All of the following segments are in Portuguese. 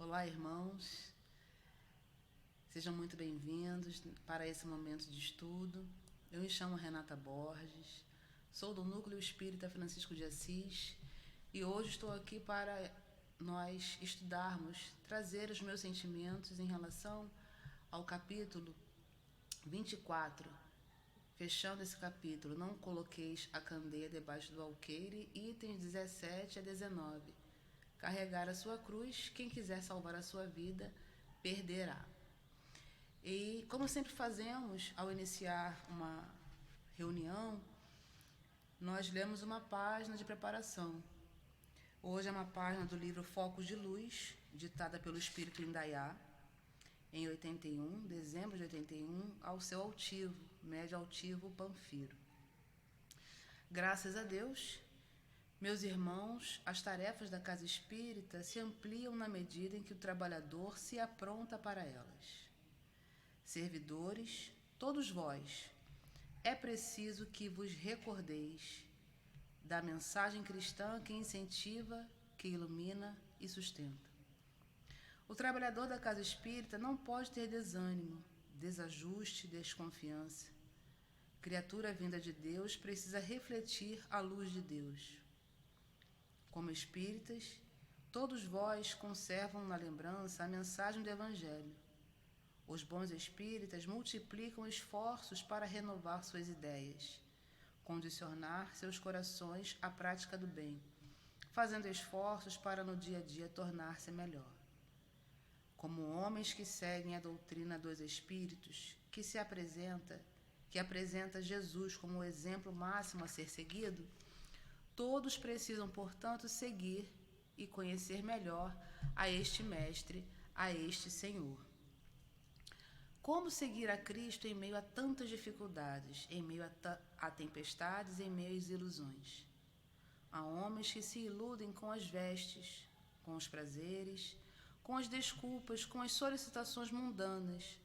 Olá, irmãos. Sejam muito bem-vindos para esse momento de estudo. Eu me chamo Renata Borges, sou do Núcleo Espírita Francisco de Assis e hoje estou aqui para nós estudarmos, trazer os meus sentimentos em relação ao capítulo 24. Fechando esse capítulo, não coloqueis a candeia debaixo do alqueire, itens 17 a 19. Carregar a sua cruz, quem quiser salvar a sua vida, perderá. E como sempre fazemos ao iniciar uma reunião, nós lemos uma página de preparação. Hoje é uma página do livro Focos de Luz, ditada pelo Espírito Indaiá, em 81, dezembro de 81, ao seu altivo, médio altivo Panfiro. Graças a Deus, meus irmãos, as tarefas da casa espírita se ampliam na medida em que o trabalhador se apronta para elas. Servidores, todos vós, é preciso que vos recordeis da mensagem cristã que incentiva, que ilumina e sustenta. O trabalhador da casa espírita não pode ter desânimo, desajuste, desconfiança. Criatura vinda de Deus precisa refletir a luz de Deus. Como espíritas, todos vós conservam na lembrança a mensagem do Evangelho. Os bons espíritas multiplicam esforços para renovar suas ideias, condicionar seus corações à prática do bem, fazendo esforços para no dia a dia tornar-se melhor. Como homens que seguem a doutrina dos espíritos, que apresenta Jesus como o exemplo máximo a ser seguido, todos precisam, portanto, seguir e conhecer melhor a este Mestre, a este Senhor. Como seguir a Cristo em meio a tantas dificuldades, em meio a tempestades, em meio às ilusões? Há homens que se iludem com as vestes, com os prazeres, com as desculpas, com as solicitações mundanas,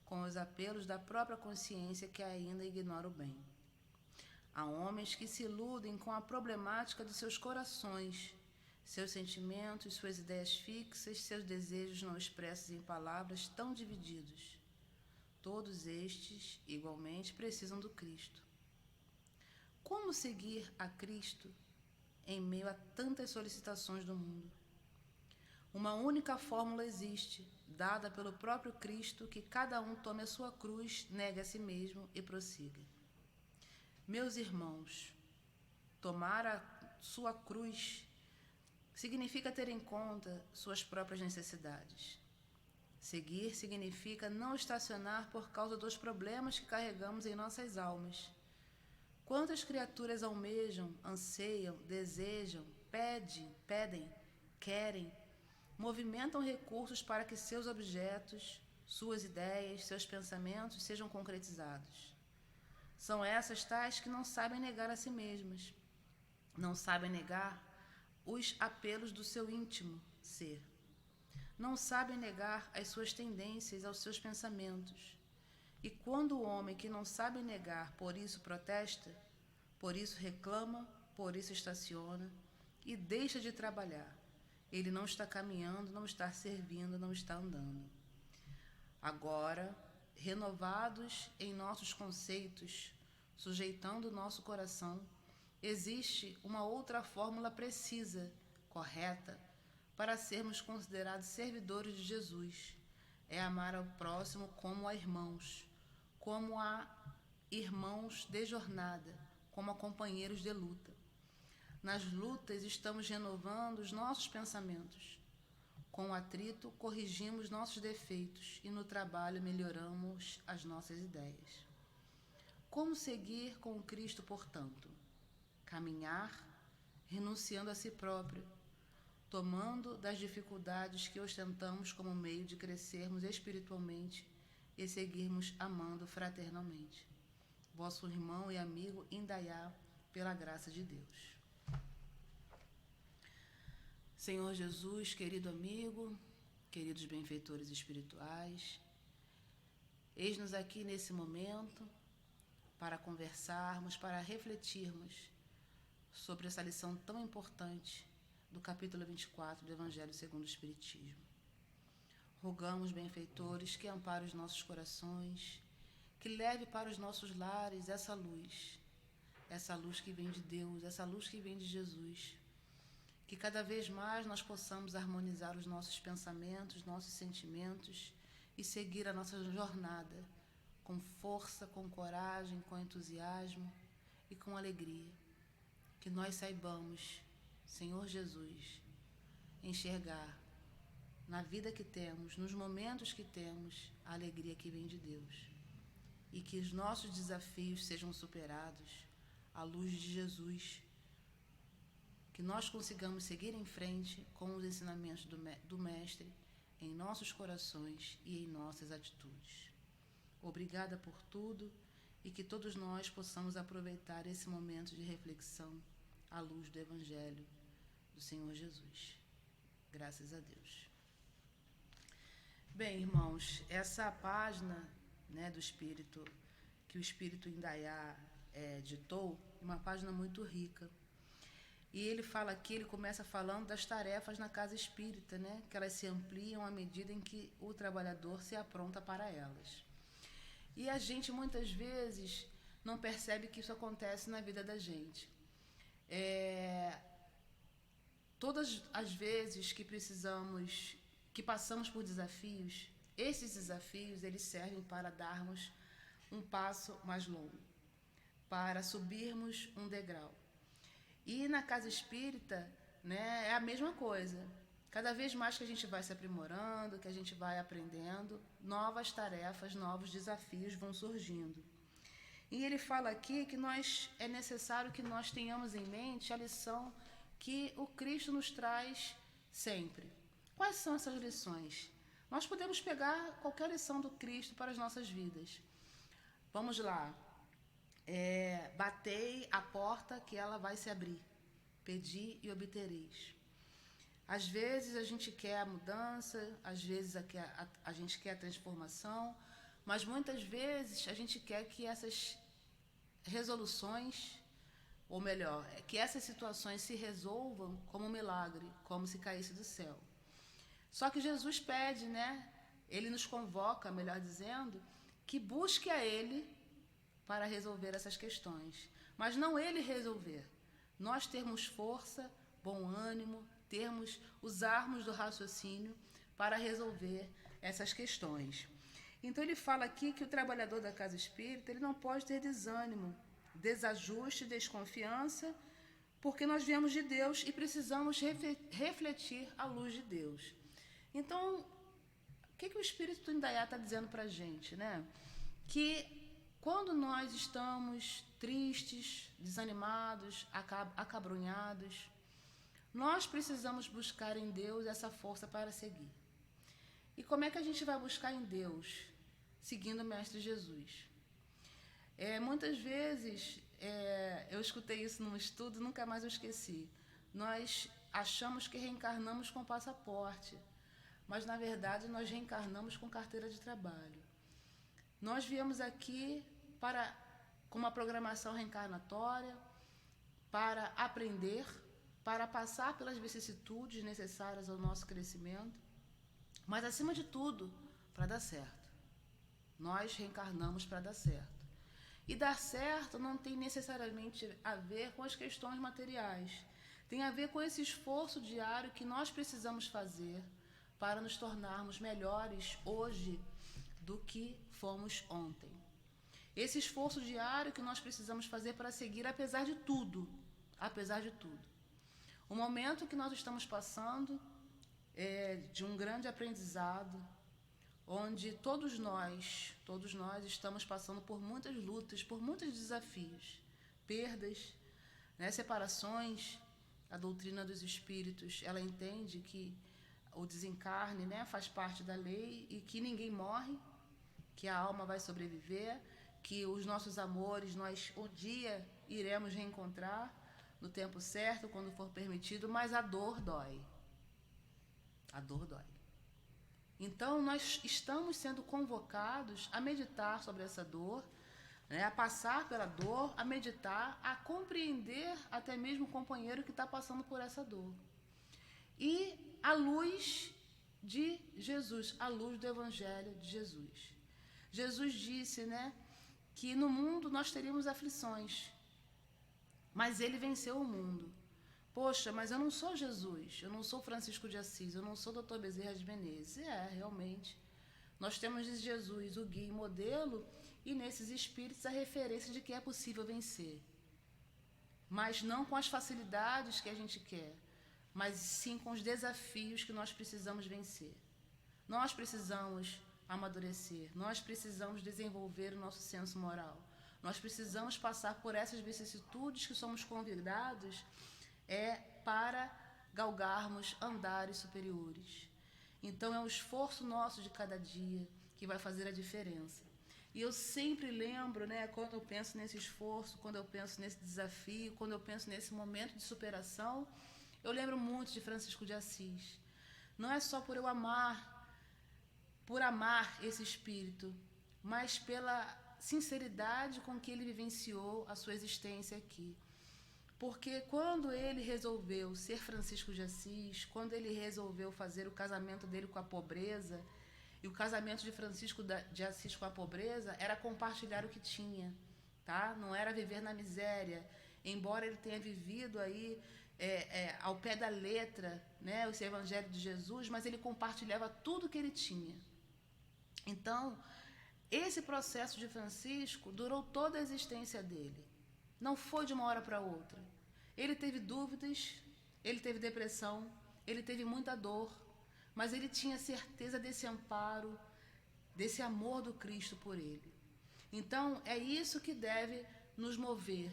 com os apelos da própria consciência que ainda ignora o bem. Há homens que se iludem com a problemática de seus corações, seus sentimentos, suas ideias fixas, seus desejos não expressos em palavras tão divididos. Todos estes, igualmente, precisam do Cristo. Como seguir a Cristo em meio a tantas solicitações do mundo? Uma única fórmula existe, dada pelo próprio Cristo, que cada um tome a sua cruz, negue a si mesmo e prossiga. Meus irmãos, tomar a sua cruz significa ter em conta suas próprias necessidades. Seguir significa não estacionar por causa dos problemas que carregamos em nossas almas. Quantas criaturas almejam, anseiam, desejam, pedem, querem, movimentam recursos para que seus objetos, suas ideias, seus pensamentos sejam concretizados. São essas tais que não sabem negar a si mesmas, não sabem negar os apelos do seu íntimo ser, não sabem negar as suas tendências aos seus pensamentos. E quando o homem que não sabe negar, por isso protesta, por isso reclama, por isso estaciona e deixa de trabalhar, ele não está caminhando, não está servindo, não está andando. Agora, renovados em nossos conceitos, sujeitando o nosso coração, existe uma outra fórmula precisa, correta, para sermos considerados servidores de Jesus. É amar ao próximo como a irmãos de jornada, como a companheiros de luta. Nas lutas estamos renovando os nossos pensamentos. Com o atrito, corrigimos nossos defeitos e no trabalho melhoramos as nossas ideias. Como seguir com Cristo, portanto? Caminhar, renunciando a si próprio, tomando das dificuldades que ostentamos como meio de crescermos espiritualmente e seguirmos amando fraternalmente. Vosso irmão e amigo Indaiá, pela graça de Deus. Senhor Jesus, querido amigo, queridos benfeitores espirituais, eis-nos aqui nesse momento para conversarmos, para refletirmos sobre essa lição tão importante do capítulo 24 do Evangelho segundo o Espiritismo. Rogamos, benfeitores, que ampare os nossos corações, que leve para os nossos lares essa luz que vem de Deus, essa luz que vem de Jesus. Que cada vez mais nós possamos harmonizar os nossos pensamentos, nossos sentimentos e seguir a nossa jornada com força, com coragem, com entusiasmo e com alegria. Que nós saibamos, Senhor Jesus, enxergar na vida que temos, nos momentos que temos, a alegria que vem de Deus. E que os nossos desafios sejam superados à luz de Jesus. Que nós consigamos seguir em frente com os ensinamentos do Mestre em nossos corações e em nossas atitudes. Obrigada por tudo e que todos nós possamos aproveitar esse momento de reflexão à luz do Evangelho do Senhor Jesus. Graças a Deus. Bem, irmãos, essa página, do Espírito, que o Espírito Indaiá ditou, é uma página muito rica. E ele fala aqui, ele começa falando das tarefas na casa espírita, que elas se ampliam à medida em que o trabalhador se apronta para elas. E a gente, muitas vezes, não percebe que isso acontece na vida da gente. Todas as vezes que passamos por desafios, esses desafios, eles servem para darmos um passo mais longo, para subirmos um degrau. E na casa espírita, é a mesma coisa. Cada vez mais que a gente vai se aprimorando, que a gente vai aprendendo, novas tarefas, novos desafios vão surgindo. E ele fala aqui que é necessário que nós tenhamos em mente a lição que o Cristo nos traz sempre. Quais são essas lições? Nós podemos pegar qualquer lição do Cristo para as nossas vidas. Vamos lá. Batei a porta que ela vai se abrir. Pedi e obtereis. Às vezes a gente quer a mudança, às vezes a gente quer a transformação, mas muitas vezes a gente quer que essas resoluções, ou melhor, que essas situações se resolvam como um milagre, como se caísse do céu. Só que Jesus pede, Ele nos convoca, melhor dizendo, que busque a Ele para resolver essas questões. Mas não Ele resolver. Nós termos força, bom ânimo, usarmos do raciocínio para resolver essas questões. Então ele fala aqui que o trabalhador da casa espírita, ele não pode ter desânimo, desajuste, desconfiança, porque nós viemos de Deus e precisamos refletir a luz de Deus. Então, o que o Espírito Indaiá está dizendo para a gente, Que quando nós estamos tristes, desanimados, acabrunhados, nós precisamos buscar em Deus essa força para seguir. E como é que a gente vai buscar em Deus? Seguindo o Mestre Jesus. Muitas vezes, eu escutei isso num estudo, nunca mais eu esqueci. Nós achamos que reencarnamos com passaporte, mas na verdade nós reencarnamos com carteira de trabalho. Nós viemos aqui com uma programação reencarnatória para aprender, para passar pelas vicissitudes necessárias ao nosso crescimento, mas acima de tudo, para dar certo. Nós reencarnamos para dar certo. E dar certo não tem necessariamente a ver com as questões materiais. Tem a ver com esse esforço diário que nós precisamos fazer para nos tornarmos melhores hoje do que fomos ontem. Esse esforço diário que nós precisamos fazer para seguir, apesar de tudo. Apesar de tudo. O momento que nós estamos passando é de um grande aprendizado, onde todos nós estamos passando por muitas lutas, por muitos desafios, perdas, separações. A doutrina dos espíritos, ela entende que o desencarne, faz parte da lei e que ninguém morre, que a alma vai sobreviver, que os nossos amores nós um dia iremos reencontrar no tempo certo, quando for permitido, mas a dor dói. A dor dói. Então, nós estamos sendo convocados a meditar sobre essa dor, a passar pela dor, a meditar, a compreender até mesmo o companheiro que está passando por essa dor. E a luz de Jesus, à luz do Evangelho de Jesus. Jesus disse, né, que no mundo nós teríamos aflições, mas ele venceu o mundo. Poxa, mas eu não sou Jesus, eu não sou Francisco de Assis, eu não sou Dr. Bezerra de Menezes. Realmente, nós temos de Jesus o guia e modelo, e nesses espíritos a referência de que é possível vencer. Mas não com as facilidades que a gente quer, mas sim com os desafios que nós precisamos vencer. Nós precisamos amadurecer, nós precisamos desenvolver o nosso senso moral, nós precisamos passar por essas vicissitudes que somos convidados para galgarmos andares superiores. Então é o esforço nosso de cada dia que vai fazer a diferença. E eu sempre lembro, né, quando eu penso nesse esforço, quando eu penso nesse desafio, quando eu penso nesse momento de superação, eu lembro muito de Francisco de Assis. Não é só por amar esse espírito, mas pela sinceridade com que ele vivenciou a sua existência aqui. Porque quando ele resolveu ser Francisco de Assis, quando ele resolveu fazer o casamento dele com a pobreza, e o casamento de Francisco de Assis com a pobreza era compartilhar o que tinha, tá? Não era viver na miséria, embora ele tenha vivido aí ao pé da letra, né, esse Evangelho de Jesus, mas ele compartilhava tudo que ele tinha. Então, esse processo de Francisco durou toda a existência dele. Não foi de uma hora para outra. Ele teve dúvidas, ele teve depressão, ele teve muita dor, mas ele tinha certeza desse amparo, desse amor do Cristo por ele. Então, é isso que deve nos mover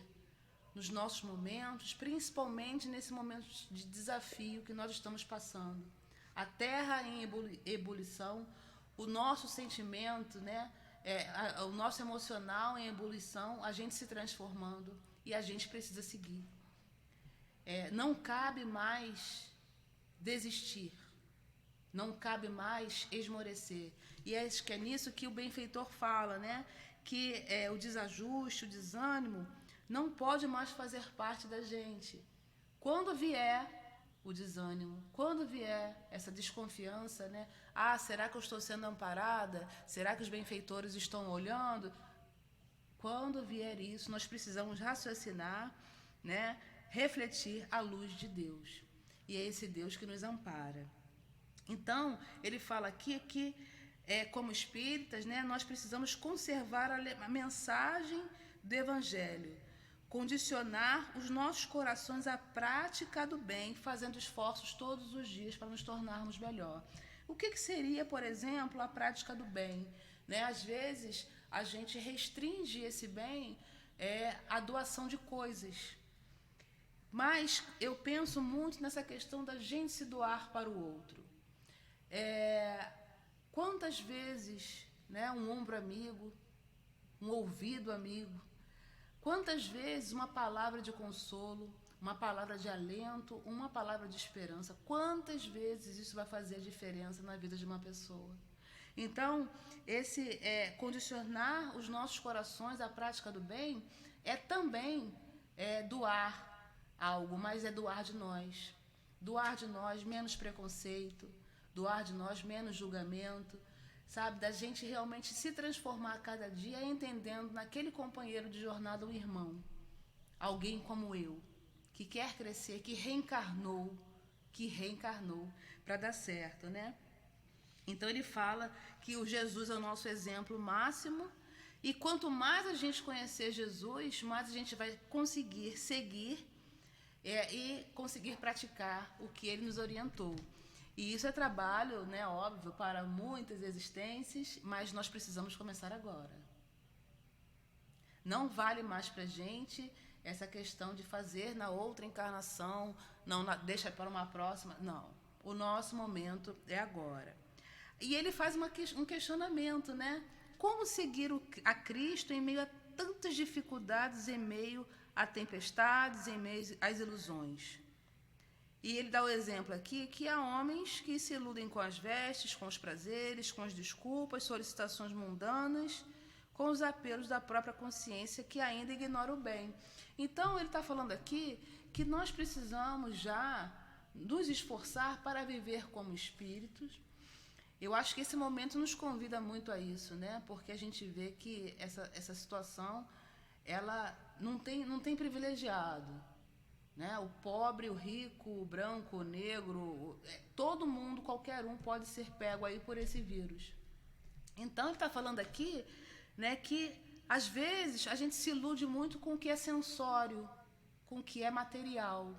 nos nossos momentos, principalmente nesse momento de desafio que nós estamos passando. A terra em ebulição, o nosso sentimento, né, o nosso emocional em ebulição, a gente se transformando e a gente precisa seguir. Não cabe mais desistir, não cabe mais esmorecer. E acho que é nisso que o benfeitor fala, né, que o desajuste, o desânimo, não pode mais fazer parte da gente. Quando vier o desânimo, quando vier essa desconfiança, né? Será que eu estou sendo amparada? Será que os benfeitores estão olhando? Quando vier isso, nós precisamos raciocinar, né? Refletir à luz de Deus. E é esse Deus que nos ampara. Então, ele fala aqui que, como espíritas, né, nós precisamos conservar a mensagem do Evangelho, condicionar os nossos corações à prática do bem, fazendo esforços todos os dias para nos tornarmos melhor. O que seria, por exemplo, a prática do bem? Né? Às vezes, a gente restringe esse bem à doação de coisas. Mas eu penso muito nessa questão da gente se doar para o outro. Quantas vezes, né, um ombro amigo, um ouvido amigo, quantas vezes uma palavra de consolo, uma palavra de alento, uma palavra de esperança, quantas vezes isso vai fazer a diferença na vida de uma pessoa? Então, esse condicionar os nossos corações à prática do bem é também doar algo, mas é doar de nós. Doar de nós menos preconceito, doar de nós menos julgamento, sabe? Da gente realmente se transformar a cada dia entendendo naquele companheiro de jornada um irmão. Alguém como eu, que quer crescer, que reencarnou para dar certo, né? Então ele fala que o Jesus é o nosso exemplo máximo e quanto mais a gente conhecer Jesus, mais a gente vai conseguir seguir e conseguir praticar o que ele nos orientou. E isso é trabalho, né, óbvio, para muitas existências, mas nós precisamos começar agora. Não vale mais para a gente essa questão de fazer na outra encarnação, não deixa para uma próxima. Não, o nosso momento é agora. E ele faz um questionamento, né? Como seguir a Cristo em meio a tantas dificuldades, em meio a tempestades, em meio às ilusões? E ele dá o exemplo aqui que há homens que se iludem com as vestes, com os prazeres, com as desculpas, solicitações mundanas, com os apelos da própria consciência que ainda ignora o bem. Então, ele está falando aqui que nós precisamos já nos esforçar para viver como espíritos, Eu acho que esse momento nos convida muito a isso, né? Porque a gente vê que essa situação, ela não tem privilegiado, né? O pobre, o rico, o branco, o negro, todo mundo, qualquer um pode ser pego aí por esse vírus. Então ele está falando aqui, né, que às vezes a gente se ilude muito com o que é sensório, com o que é material,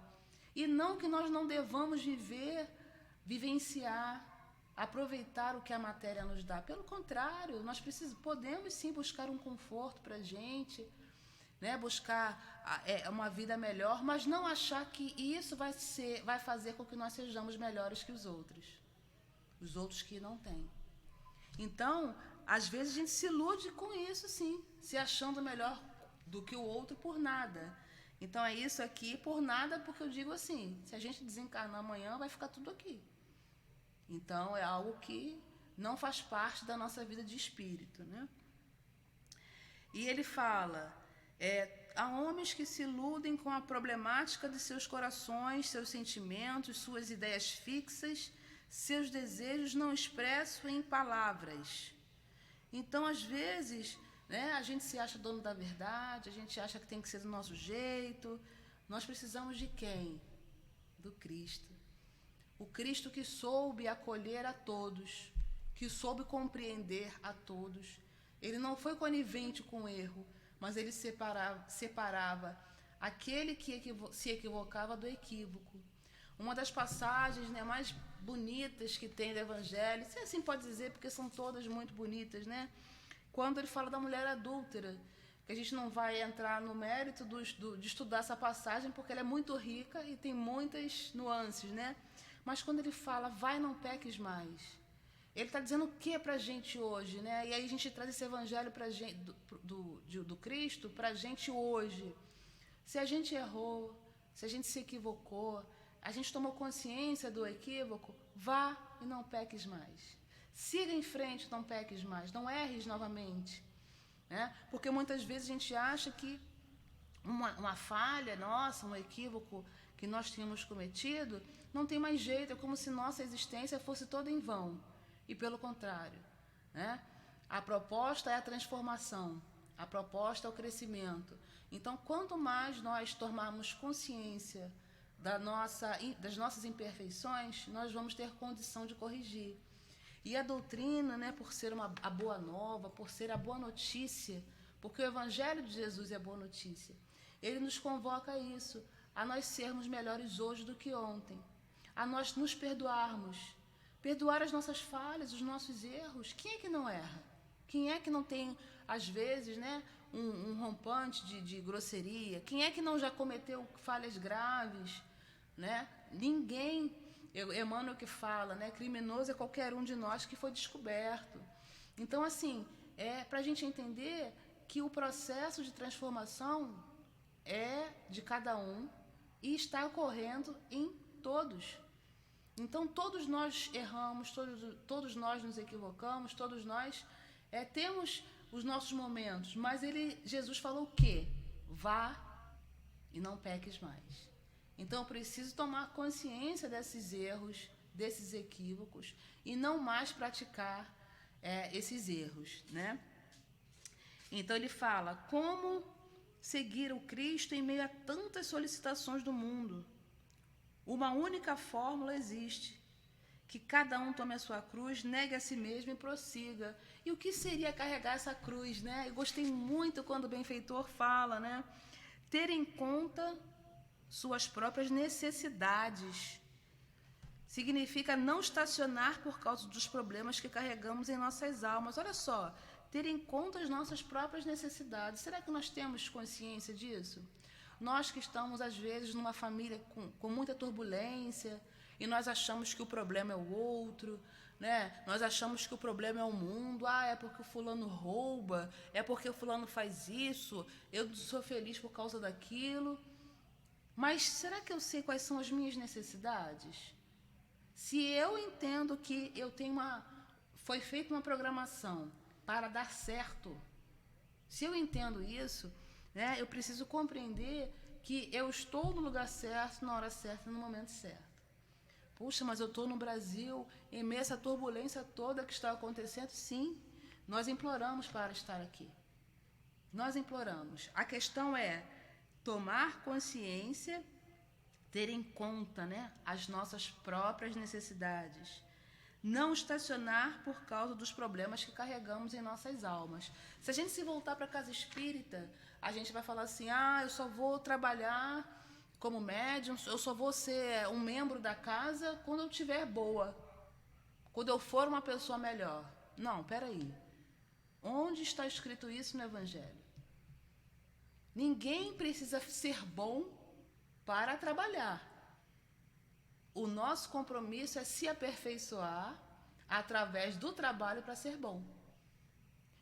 e não que nós não devamos vivenciar, aproveitar o que a matéria nos dá. Pelo contrário, nós podemos sim buscar um conforto para a gente, né? Buscar uma vida melhor, mas não achar que isso vai fazer com que nós sejamos melhores que os outros que não têm. Então, às vezes a gente se ilude com isso, sim, se achando melhor do que o outro por nada. Então é isso aqui, por nada, porque eu digo assim, se a gente desencarnar amanhã, vai ficar tudo aqui. Então é algo que não faz parte da nossa vida de espírito, né? E ele fala, há homens que se iludem com a problemática de seus corações, seus sentimentos, suas ideias fixas, seus desejos não expressos em palavras. Então, às vezes, né, a gente se acha dono da verdade, a gente acha que tem que ser do nosso jeito. Nós precisamos de quem? Do Cristo. O Cristo que soube acolher a todos, que soube compreender a todos. Ele não foi conivente com o erro, mas ele separava aquele que se equivocava do equívoco. Uma das passagens, né, mais bonitas que tem do Evangelho, se assim pode dizer, porque são todas muito bonitas, né? Quando ele fala da mulher adúltera, que a gente não vai entrar no mérito de estudar essa passagem, porque ela é muito rica e tem muitas nuances, né? Mas quando ele fala, vai, não peques mais, ele está dizendo o que para a gente hoje, né? E aí a gente traz esse Evangelho pra gente, do Cristo para a gente hoje. Se a gente errou, se a gente se equivocou, a gente tomou consciência do equívoco, vá e não peques mais. Siga em frente, não peques mais, não erres novamente. Né? Porque muitas vezes a gente acha que uma falha nossa, um equívoco que nós tínhamos cometido, não tem mais jeito, é como se nossa existência fosse toda em vão. E pelo contrário, né? A proposta é a transformação, a proposta é o crescimento. Então, quanto mais nós tomarmos consciência das nossas imperfeições, nós vamos ter condição de corrigir. E a doutrina, né, por ser a boa nova, por ser a boa notícia, porque o Evangelho de Jesus é a boa notícia, ele nos convoca a isso, a nós sermos melhores hoje do que ontem, a nós nos perdoar as nossas falhas, os nossos erros. Quem é que não erra? Quem é que não tem, às vezes, né, um rompante de grosseria? Quem é que não já cometeu falhas graves? Né? Ninguém. Emmanuel que fala, né, criminoso é qualquer um de nós que foi descoberto. Então, assim, para a gente entender que o processo de transformação é de cada um e está ocorrendo em todos. Então, todos nós erramos, todos nós nos equivocamos, todos nós temos os nossos momentos, mas Jesus falou o quê? Vá e não peques mais. Então, eu preciso tomar consciência desses erros, desses equívocos, e não mais praticar esses erros, né? Então, ele fala, como seguir o Cristo em meio a tantas solicitações do mundo? Uma única fórmula existe, que cada um tome a sua cruz, negue a si mesmo e prossiga. E o que seria carregar essa cruz, né? Eu gostei muito quando o benfeitor fala, né? Ter em conta suas próprias necessidades. Significa não estacionar por causa dos problemas que carregamos em nossas almas. Olha só, ter em conta as nossas próprias necessidades. Será que nós temos consciência disso? Nós que estamos, às vezes, numa família com muita turbulência, e nós achamos que o problema é o outro, né? Nós achamos que o problema é o mundo. É porque o fulano rouba, é porque o fulano faz isso, eu sou feliz por causa daquilo. Mas será que eu sei quais são as minhas necessidades? Se eu entendo que foi feita uma programação para dar certo, se eu entendo isso, né, eu preciso compreender que eu estou no lugar certo, na hora certa, no momento certo. Puxa, mas eu estou no Brasil, em meio a essa turbulência toda que está acontecendo. Sim, nós imploramos para estar aqui. Nós imploramos. A questão é tomar consciência, ter em conta, né, as nossas próprias necessidades. Não estacionar por causa dos problemas que carregamos em nossas almas. Se a gente se voltar para a casa espírita, a gente vai falar assim, eu só vou trabalhar como médium, eu só vou ser um membro da casa quando eu estiver boa, quando eu for uma pessoa melhor. Não, peraí. Onde está escrito isso no Evangelho? Ninguém precisa ser bom para trabalhar. O nosso compromisso é se aperfeiçoar através do trabalho para ser bom.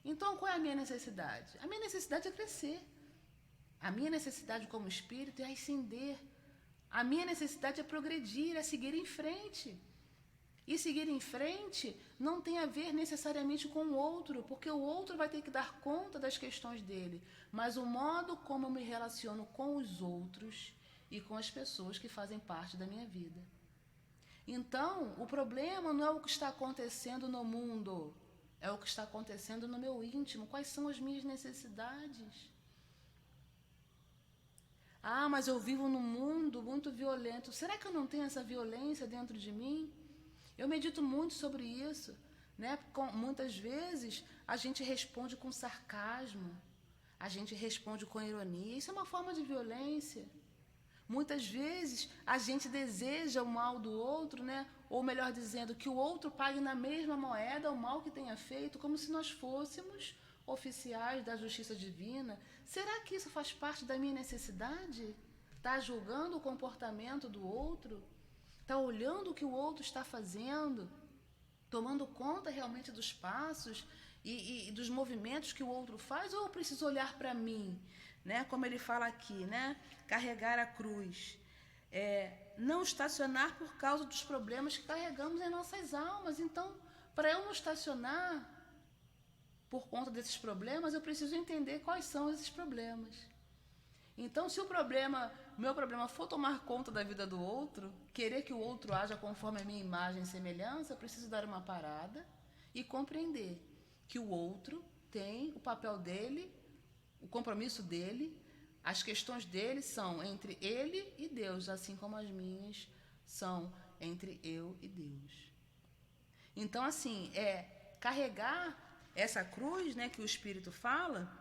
Então, qual é a minha necessidade? A minha necessidade é crescer. A minha necessidade como espírito é ascender. A minha necessidade é progredir, é seguir em frente. E seguir em frente não tem a ver necessariamente com o outro, porque o outro vai ter que dar conta das questões dele. Mas o modo como eu me relaciono com os outros e com as pessoas que fazem parte da minha vida. Então, o problema não é o que está acontecendo no mundo, é o que está acontecendo no meu íntimo. Quais são as minhas necessidades? Mas eu vivo num mundo muito violento. Será que eu não tenho essa violência dentro de mim? Eu medito muito sobre isso, né? Muitas vezes a gente responde com sarcasmo, a gente responde com ironia. Isso é uma forma de violência. Muitas vezes a gente deseja o mal do outro, né? Ou melhor dizendo, que o outro pague na mesma moeda o mal que tenha feito, como se nós fôssemos oficiais da justiça divina. Será que isso faz parte da minha necessidade? Tá julgando o comportamento do outro? Tá olhando o que o outro está fazendo? Tomando conta realmente dos passos e dos movimentos que o outro faz? Ou eu preciso olhar para mim? Né? Como ele fala aqui, né? Carregar a cruz. Não estacionar por causa dos problemas que carregamos em nossas almas. Então, para eu não estacionar por conta desses problemas, eu preciso entender quais são esses problemas. Então, se o meu problema for tomar conta da vida do outro, querer que o outro haja conforme a minha imagem e semelhança, eu preciso dar uma parada e compreender que o outro tem o papel dele, o compromisso dele, as questões dele são entre ele e Deus, assim como as minhas são entre eu e Deus. Então, assim, carregar essa cruz, né, que o Espírito fala,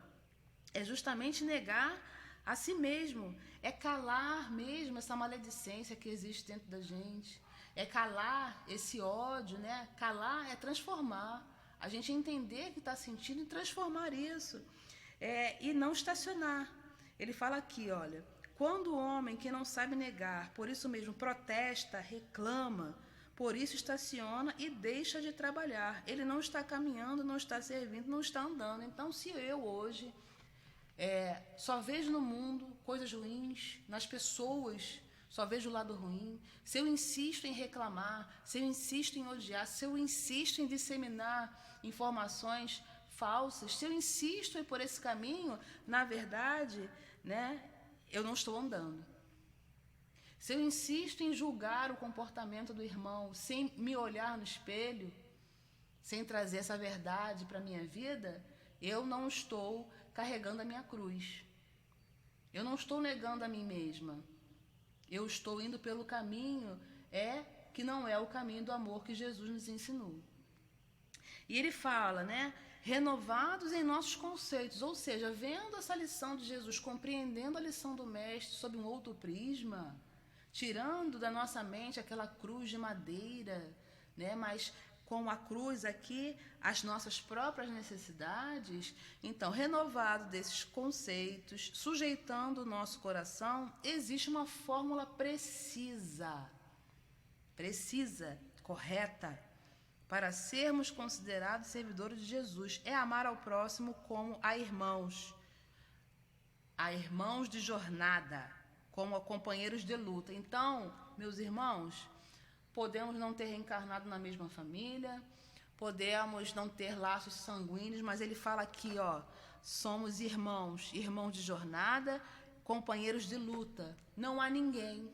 é justamente negar a si mesmo, é calar mesmo essa maledicência que existe dentro da gente, é calar esse ódio, né? Calar é transformar, a gente entender que está sentindo e transformar isso, e não estacionar. Ele fala aqui, olha, quando o homem que não sabe negar, por isso mesmo protesta, reclama, por isso estaciona e deixa de trabalhar, ele não está caminhando, não está servindo, não está andando. Então, se eu hoje só vejo no mundo coisas ruins, nas pessoas só vejo o lado ruim, se eu insisto em reclamar, se eu insisto em odiar, se eu insisto em disseminar informações falsas, se eu insisto em ir por esse caminho, na verdade, né, eu não estou andando. Se eu insisto em julgar o comportamento do irmão, sem me olhar no espelho, sem trazer essa verdade para a minha vida, eu não estou carregando a minha cruz. Eu não estou negando a mim mesma. Eu estou indo pelo caminho que não é o caminho do amor que Jesus nos ensinou. E ele fala, né? Renovados em nossos conceitos, ou seja, vendo essa lição de Jesus, compreendendo a lição do Mestre sob um outro prisma, tirando da nossa mente aquela cruz de madeira, né? Mas com a cruz aqui, as nossas próprias necessidades. Então, renovado desses conceitos, sujeitando o nosso coração, existe uma fórmula precisa, correta, para sermos considerados servidores de Jesus. É amar ao próximo como a irmãos de jornada, como a companheiros de luta. Então, meus irmãos, podemos não ter reencarnado na mesma família, podemos não ter laços sanguíneos, mas ele fala aqui, somos irmãos de jornada, companheiros de luta. Não há ninguém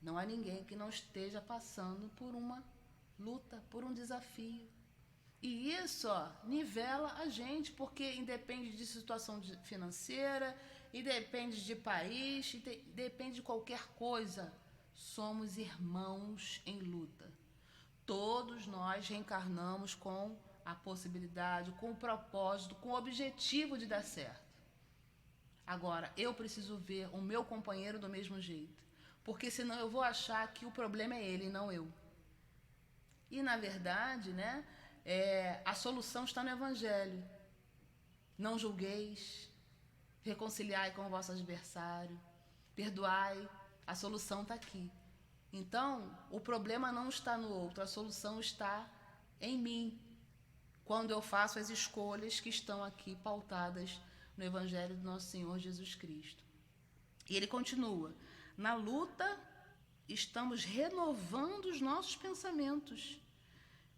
Não há ninguém que não esteja passando por uma luta, por um desafio. E isso, nivela a gente, porque independe de situação financeira, independe de país, depende de qualquer coisa. Somos irmãos em luta. Todos nós reencarnamos com a possibilidade, com o propósito, com o objetivo de dar certo. Agora, eu preciso ver o meu companheiro do mesmo jeito, porque senão eu vou achar que o problema é ele e não eu. E, na verdade, né, a solução está no Evangelho. Não julgueis, reconciliai com o vosso adversário, perdoai, a solução está aqui. Então, o problema não está no outro, a solução está em mim, quando eu faço as escolhas que estão aqui pautadas no Evangelho do nosso Senhor Jesus Cristo. E ele continua: na luta, estamos renovando os nossos pensamentos.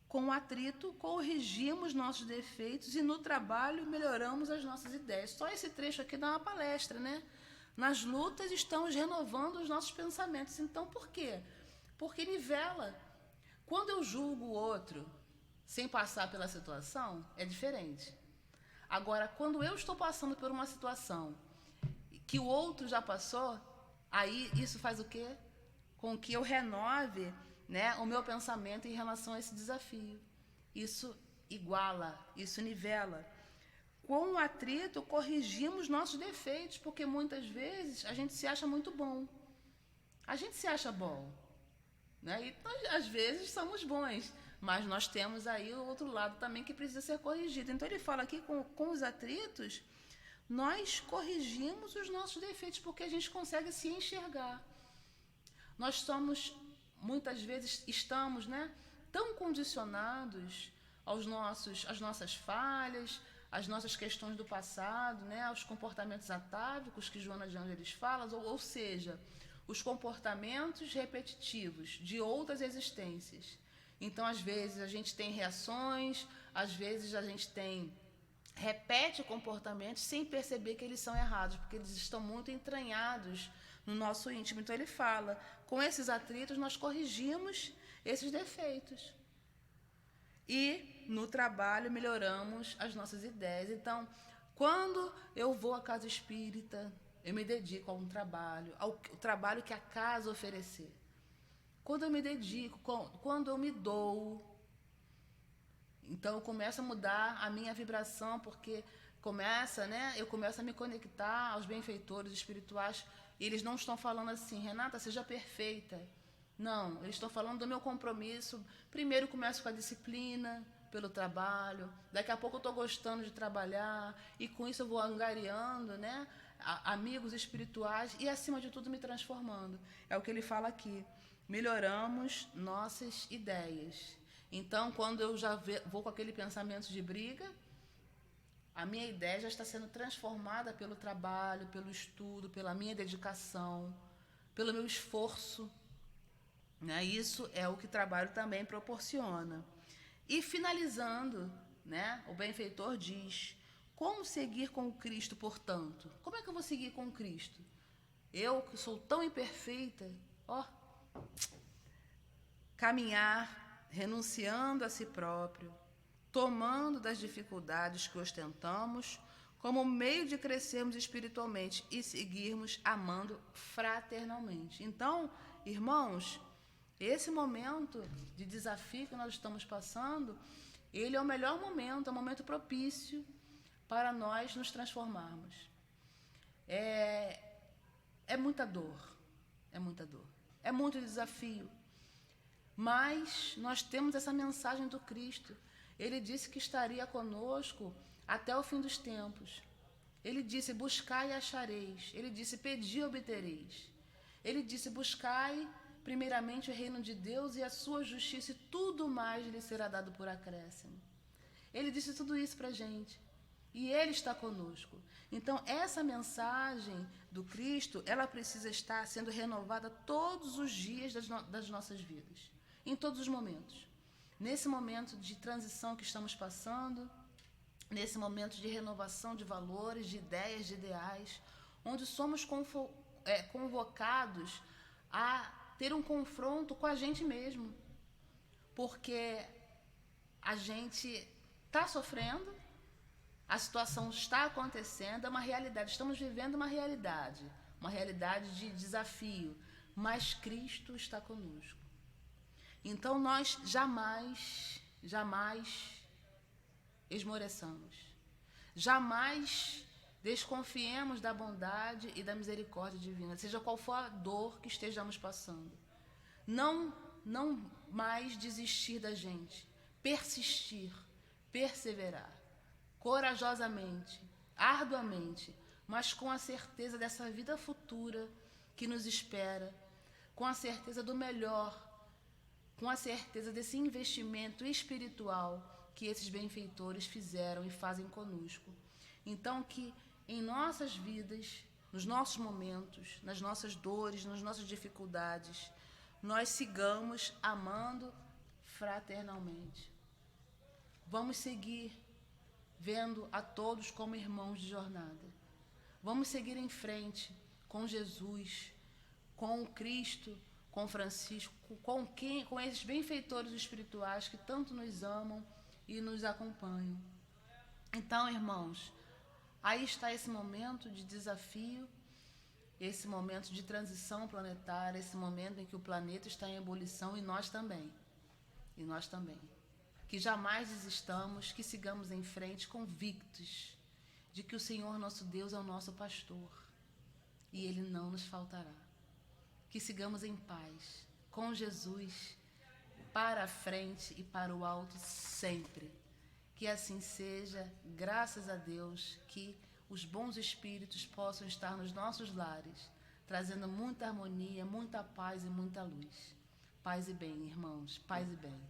Com o atrito, corrigimos nossos defeitos e no trabalho melhoramos as nossas ideias. Só esse trecho aqui dá uma palestra, né? Nas lutas, estamos renovando os nossos pensamentos. Então, por quê? Porque nivela. Quando eu julgo o outro sem passar pela situação, é diferente. Agora, quando eu estou passando por uma situação que o outro já passou, aí isso faz o quê? Com que eu renove, né, o meu pensamento em relação a esse desafio. Isso iguala, isso nivela. Com o atrito, corrigimos nossos defeitos, porque muitas vezes a gente se acha muito bom. A gente se acha bom, né? E nós, às vezes, somos bons, mas nós temos aí o outro lado também que precisa ser corrigido. Então, ele fala aqui, com os atritos, nós corrigimos os nossos defeitos, porque a gente consegue se enxergar. Nós somos, muitas vezes, estamos, né, tão condicionados às nossas falhas, às nossas questões do passado, né, aos comportamentos atávicos que Joana de Ângeles fala, ou seja, os comportamentos repetitivos de outras existências. Então, às vezes, a gente tem reações, às vezes a gente repete comportamentos sem perceber que eles são errados, porque eles estão muito entranhados no nosso íntimo. Então, ele fala, com esses atritos, nós corrigimos esses defeitos. E, no trabalho, melhoramos as nossas ideias. Então, quando eu vou à casa espírita, eu me dedico a um trabalho, ao trabalho que a casa oferecer. Quando eu me dedico, quando eu me dou, então eu começo a mudar a minha vibração, porque eu começo a me conectar aos benfeitores espirituais, e eles não estão falando assim, Renata, seja perfeita. Não, eles estão falando do meu compromisso. Primeiro começo com a disciplina, pelo trabalho, daqui a pouco eu estou gostando de trabalhar, e com isso eu vou angariando, né, amigos espirituais, e acima de tudo me transformando. É o que ele fala aqui. Melhoramos nossas ideias. Então, quando eu já vou com aquele pensamento de briga, a minha ideia já está sendo transformada pelo trabalho, pelo estudo, pela minha dedicação, pelo meu esforço, né? Isso é o que o trabalho também proporciona. E finalizando, né, o benfeitor diz: como seguir com Cristo, portanto? Como é que eu vou seguir com Cristo? Eu que sou tão imperfeita, caminhar, renunciando a si próprio, tomando das dificuldades que ostentamos como meio de crescermos espiritualmente e seguirmos amando fraternalmente. Então, irmãos, esse momento de desafio que nós estamos passando, ele é o melhor momento, é o momento propício para nós nos transformarmos. É muita dor, é muito desafio. Mas nós temos essa mensagem do Cristo. Ele disse que estaria conosco até o fim dos tempos. Ele disse, buscai e achareis. Ele disse, pedi e obtereis. Ele disse, buscai primeiramente o reino de Deus e a sua justiça, e tudo mais lhe será dado por acréscimo. Ele disse tudo isso para a gente. E Ele está conosco. Então, essa mensagem do Cristo, ela precisa estar sendo renovada todos os dias das nossas vidas. Em todos os momentos. Nesse momento de transição que estamos passando, nesse momento de renovação de valores, de ideias, de ideais, onde somos convocados a ter um confronto com a gente mesmo. Porque a gente está sofrendo, a situação está acontecendo, é uma realidade, estamos vivendo uma realidade de desafio, mas Cristo está conosco. Então nós jamais esmoreçamos, jamais desconfiemos da bondade e da misericórdia divina, seja qual for a dor que estejamos passando. Não mais desistir da gente, persistir, perseverar, corajosamente, arduamente, mas com a certeza dessa vida futura que nos espera, com a certeza do melhor, com a certeza desse investimento espiritual que esses benfeitores fizeram e fazem conosco. Então, que em nossas vidas, nos nossos momentos, nas nossas dores, nas nossas dificuldades, nós sigamos amando fraternalmente. Vamos seguir vendo a todos como irmãos de jornada. Vamos seguir em frente com Jesus, com o Cristo, com Francisco, com esses benfeitores espirituais que tanto nos amam e nos acompanham. Então, irmãos, aí está esse momento de desafio, esse momento de transição planetária, esse momento em que o planeta está em ebulição e nós também. Que jamais desistamos, que sigamos em frente convictos de que o Senhor nosso Deus é o nosso pastor e Ele não nos faltará. Que sigamos em paz, com Jesus, para a frente e para o alto sempre. Que assim seja, graças a Deus, que os bons espíritos possam estar nos nossos lares, trazendo muita harmonia, muita paz e muita luz. Paz e bem, irmãos, paz e bem.